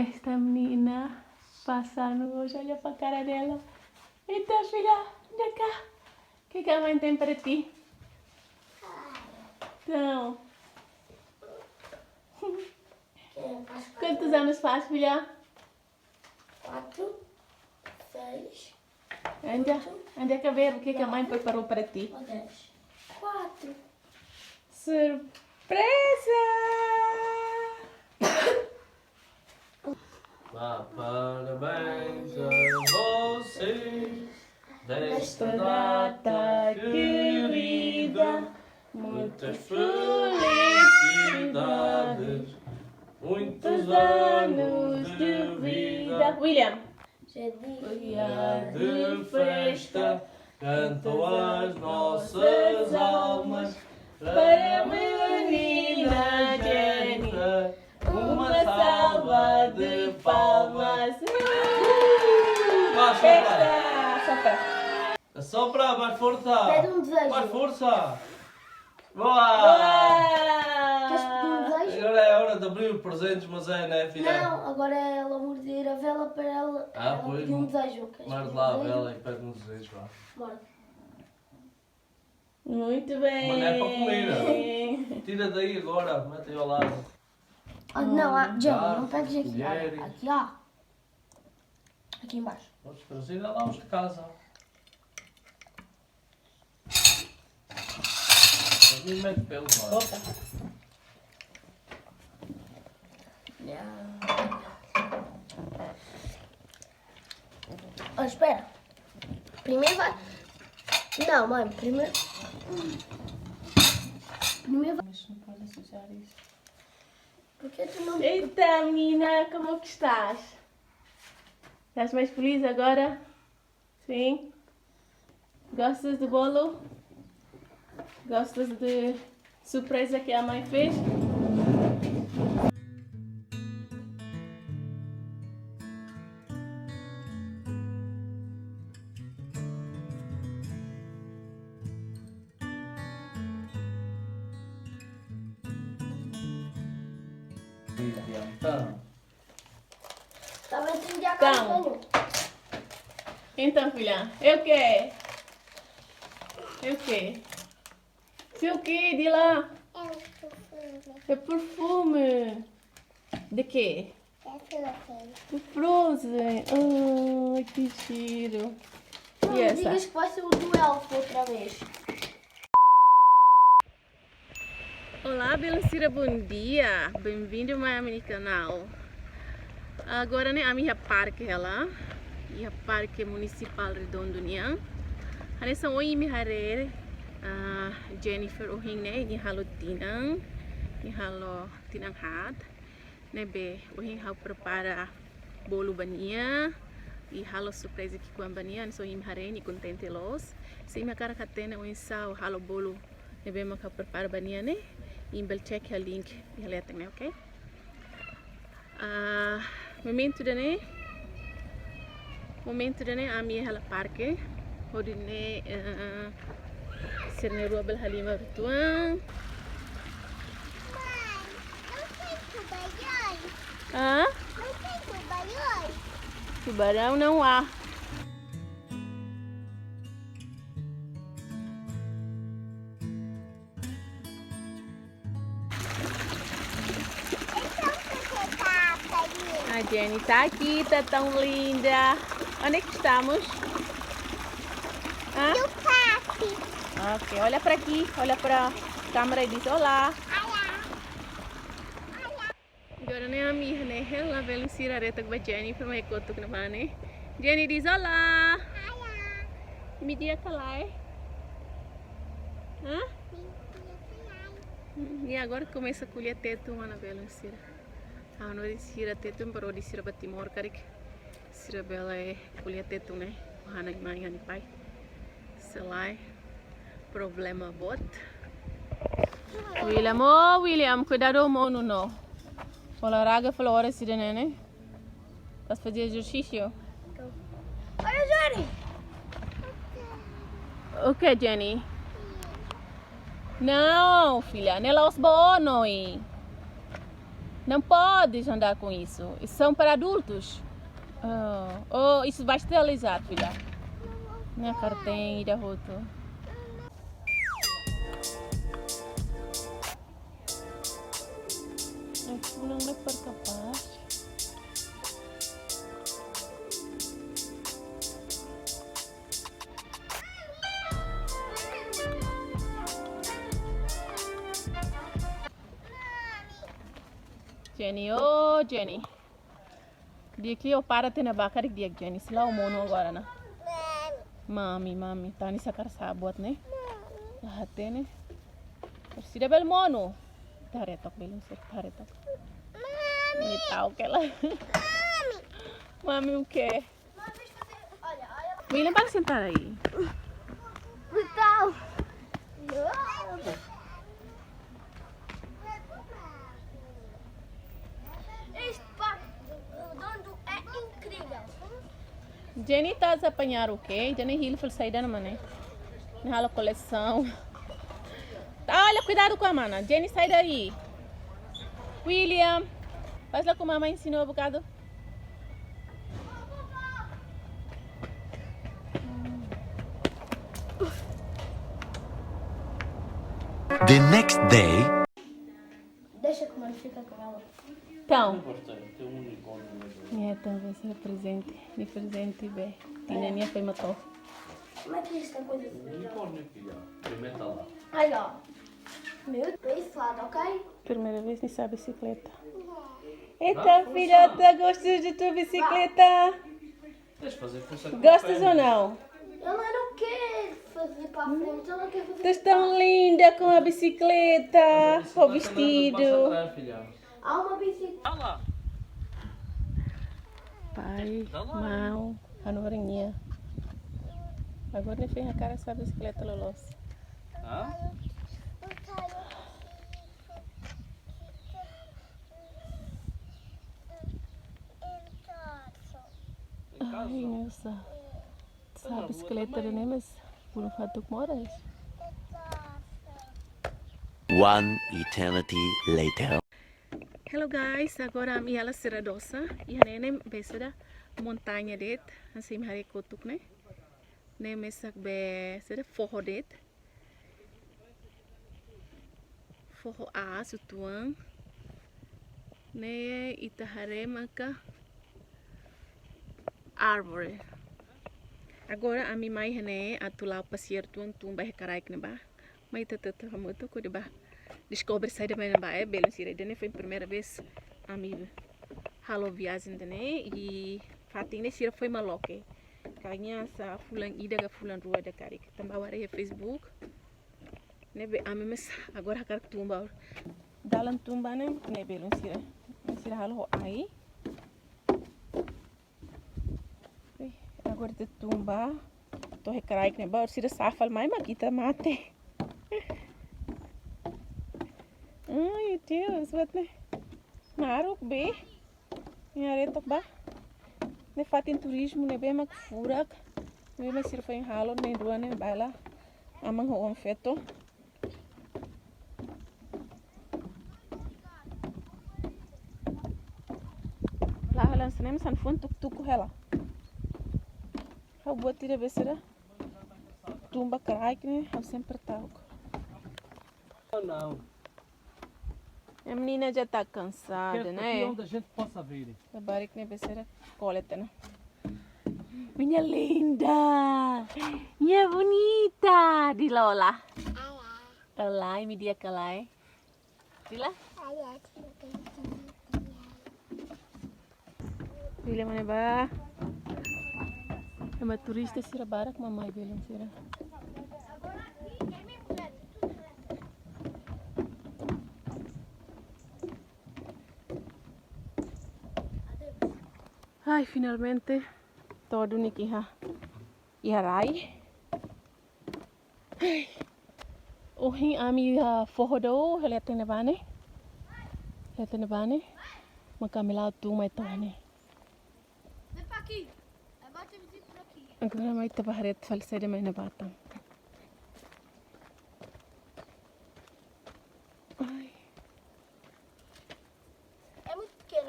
esta menina passando hoje, olha para a cara dela. Então, filha, vem cá. O que a mãe tem para ti? Então, quantos anos faz, filha? 4, 6, Anda cá ver o que a mãe preparou para ti. 10, 4. Surpresa! Parabéns a vocês Nesta data querida, muitas felicidades, muitos anos de vida. William! Dia de festa, cantam as nossas almas para a menina Jenny. Uma salva de palmas. Festa! Sopra! Sopra, mais força! Pede um desejo. Mais força! Boa! Queres pedir um desejo? Agora é a hora de abrir os presentes, mas é, né, filha? Não, agora é ela morder a vela para ela, Pois, pedir um desejo. Queres morde pedir lá a um desejo? vela e pede um desejo, vá. Bora. Muito bem! Mas não é para comer, não. Tira daí agora, mete aí ao lado. Ah, não, Jenny, Tá. não pegues aqui. Mulheres. Olha, aqui, ó. Aqui embaixo. Vamos trazer lá os de casa. A mim mete pelos lá. Opa! Oh, espera. Primeiro vai... Não, mãe, primeiro... Primeiro vai... Mas não pode sujar isso. Porque tu não... Eita, menina, como que estás? Estás mais feliz agora? Sim? Gostas do bolo? Gostas de surpresa que a mãe fez? Então, Estava a incendiar a casa Então. de banho. Então, filha, é o quê? É o quê? É o quê? De lá. É perfume. De quê? De Frozen. Ai, que giro. Não E essa? digas que vai ser o do elfo outra vez. Olá, Belancira, bom dia. Bem-vindo ao meu canal. Agora, né, a minha parque lá. E a parque municipal redondo niya. Hani sa Ohin mi harer Jennifer Ohin né, ni halo tinan, ni halo tinang hat. Nebe Ohin hau prepara bolo bania. E halo surpresa aqui com a bania, ni so Ohin mi harer ni contente los. Se mi cara katene Ohin sa halo bolo nebe ma hau prepara bania né. Imbel check a link e letra né, ok? Momento dane ami hala parque hodine sirne ruabel halima rutuang ah tubarão não há. A Jenny tá aqui, tá tão linda. Onde é que estamos? Hã? No parque. Ok, olha para aqui, olha para a câmera e diz olá. Agora né a minha né, ela vai lançar a reta com a Jenny para me contar que não vai né. Jenny diz olá. Me diga halai. Hã? E agora começa a colher tetum na bela lançar. Ah, não disira tetum, pero disira para Timor, carik. Sira bela é colher tetum né. Hana mãe, hana pai. Selai. Problema bot. William, oh William, cuidado mo no. Olaraga falou hora se né? Estás a fazer exercício? Olha, Jenny! O que, Jenny? Não, filha, nela os bonoi. Não podes andar com isso. Isso são para adultos. Oh, isso vai esterilizar, filha. Minha carteira da rota. Não é para capaz. Jenny, oh Jenny. Dia que eu para ter na baca dia Jenny, se lá o mono agora né. Mami, tá nessa cara sabot né? Lahat né? Persida bel mono. Taretok belum sir, taretok. Ini tahu que ela. Mami o quê? William para sentar aí. Então. Este parque redondo é incrível. Jenny tá a apanhar o quê? Jenny Hilfel saída na mané. Na coleção. Olha, cuidado com a mana. Jenny, sai daí. William, faz lá como a mamãe ensinou um bocado. The next day. Deixa como ele fica com ela. Então. Tem um unicórnio. É, talvez seja presente. De presente, bem. Tinha minha foi matou. Como é que é esta coisa? Unicórnio aqui, ó. Experimenta lá. Aí, ó. Meu, bem fado, ok? Primeira vez nessa bicicleta. Eita, filhota, gostas de tua bicicleta? Deixa fazer força com Gostas a perna. ou não? Ela não quer fazer para a frente, ela quer fazer Estás tão linda com a bicicleta, com o vestido. Passa atrás, filha. Há uma bicicleta. Olha lá. Pai, mal, a norinha. Agora nem fez a cara essa bicicleta, Lolos. Hã? Ai, Nilsa. Essa bicicleta nem mas por um fato que moras. One eternity later. Hello guys, agora a minha será doce e a neném besada montanha det, assim me harei kotuk né? Nem mesak be será forro det. Forro a sutuang. Ne itahare maka árvore. Agora a minha mãe né atular passear tuang tumba recarai que ba. Mas tata muito co de ba. Descobre sair da minha baia, belo sira. Dene foi a primeira vez a minha halo viagem dene e fatinha sira foi maloque. Kanya sa fulan ida ga fulan rua da kari. Tamba wara Facebook. Nebe a mas agora kar tumba. Dalam tumba né belo sira. Sira halo aí. Agora de tumba. Tô recarai que ba sira safal mai makita mate. Ai, Deus, wat ne? Marok be. Nyare tok ba. Ne fatin turismo ne be mak furak. Ne be sir foi halo ne rua ne baila. Amang ho feto. Lá halan senem san fon tuk tuk hela. Hau buat tira besera. Tumba carai que ne hau sempre talco. Não. A menina já tá cansada, né? Onde a gente possa ver. A barriga nem pensa coleta, né? Minha linda! Minha bonita! Di Lola. Halai, me dia halai. Di lá? Filha mana ba? É uma turista sira barak mamai belum sira. Ai, finalmente todo nikiha iharai. Ohin ami forrodo heletene bane. Heletene bane. Makamila tu mai tone. Vem para aqui. Bota o vizinho por aqui. Agora mai tabaret falsede mai na bata. Ai.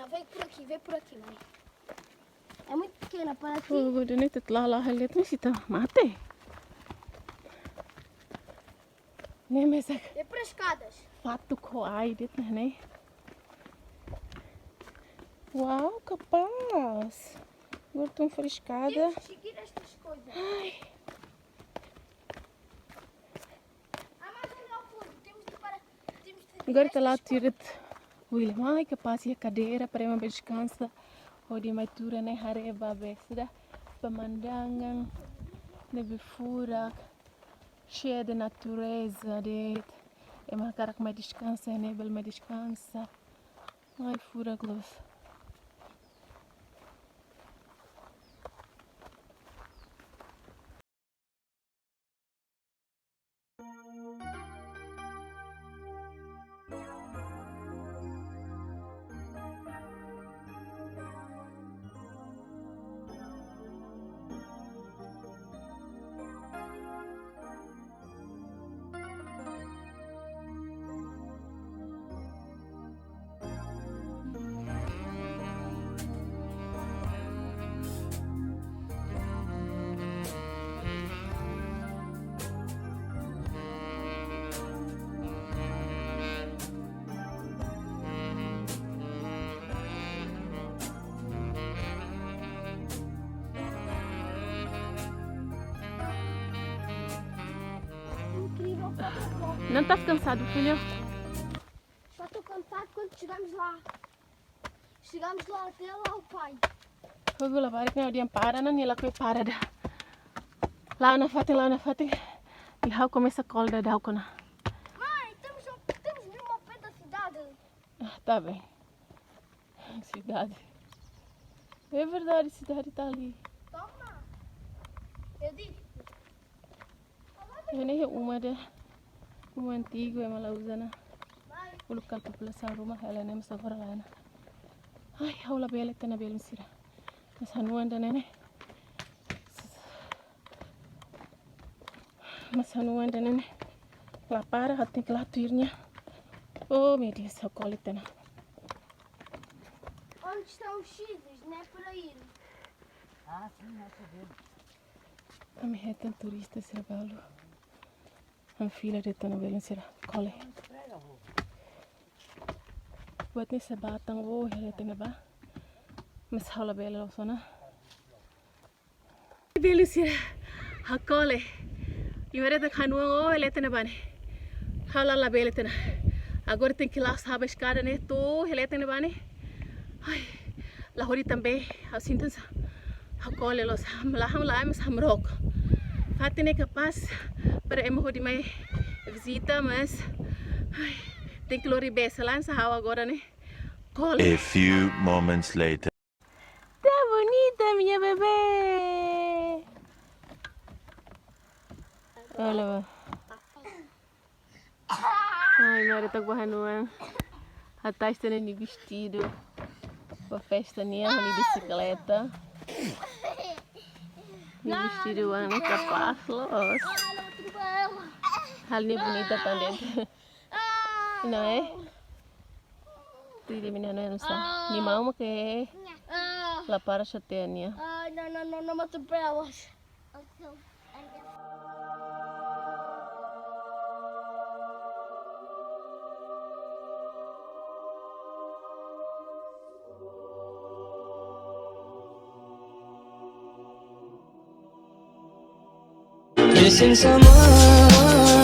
pequena, vem por aqui, mãe. É muito pequena para ti. Oh, dan het lala halit ni sita mate. Nee, mas ek Vem por as escadas. fato ko ai dit né? Uau, capaz. Agora tão frescada. Temos que seguir estas coisas. Ai, Mais ali ao fundo. Temos de parar. Temos de agora tá lá tirat. William, ai, capaz a cadeira para uma descansa. O di mai tura né hareba besda. Pemandangan nebe furak. Cheia de natureza det. É uma cara que mais descansa, né? Bel mais descansa. Ai, fura gloss. incrível. Não estás cansado, filho? Só estou cansado quando chegamos lá. Chegamos lá até lá o pai. Foi vou lavar que não dia para não nila que para dah. Lá na fatin. E how começa a colda da kona. Mãe, estamos mesmo ao pé da cidade. Ah, tá bem. Cidade. É verdade, cidade tá ali. Toma. Eu disse. Ini uma de uma antigo é malah usana. Mãe, O local população rumah ela nem masa agora lá. Ai, aula bela tena bela misira. Mas hanuan da nene. Mas hanuan da nene. Lá para até que lá tuirnya. Oh, meu Deus, a cola tena. onde estão os xizes, não é por aí. A minha é tão turista esse balu. A fila de tena bela misira. Cola. Buat ni sebatang oh hele tena ba. Mas aula bela sona. Bela misira. A cola. Imere da hanuan oh hele tena bane. Aula la bela tena. Agora tem que ir lá sabe a escada né? Tô hele tena bane. Ai, lá hori também, assim então, a cola los ham mas ham rock. Fatin é capaz para emo hori mai visita, mas ai, tem que lori besa lá nessa rua agora né? Cola. A few moments later. Tá bonita minha bebê. Olha. Ai, Mari tá guarrando a taxa de vestido. Para festa nia de bicicleta. E vestido ano capaz los. Hal ni bonita também. Não é? Tidak mina não está. Ni mau que la para chateania. Ai, não me atropelas. Missing someone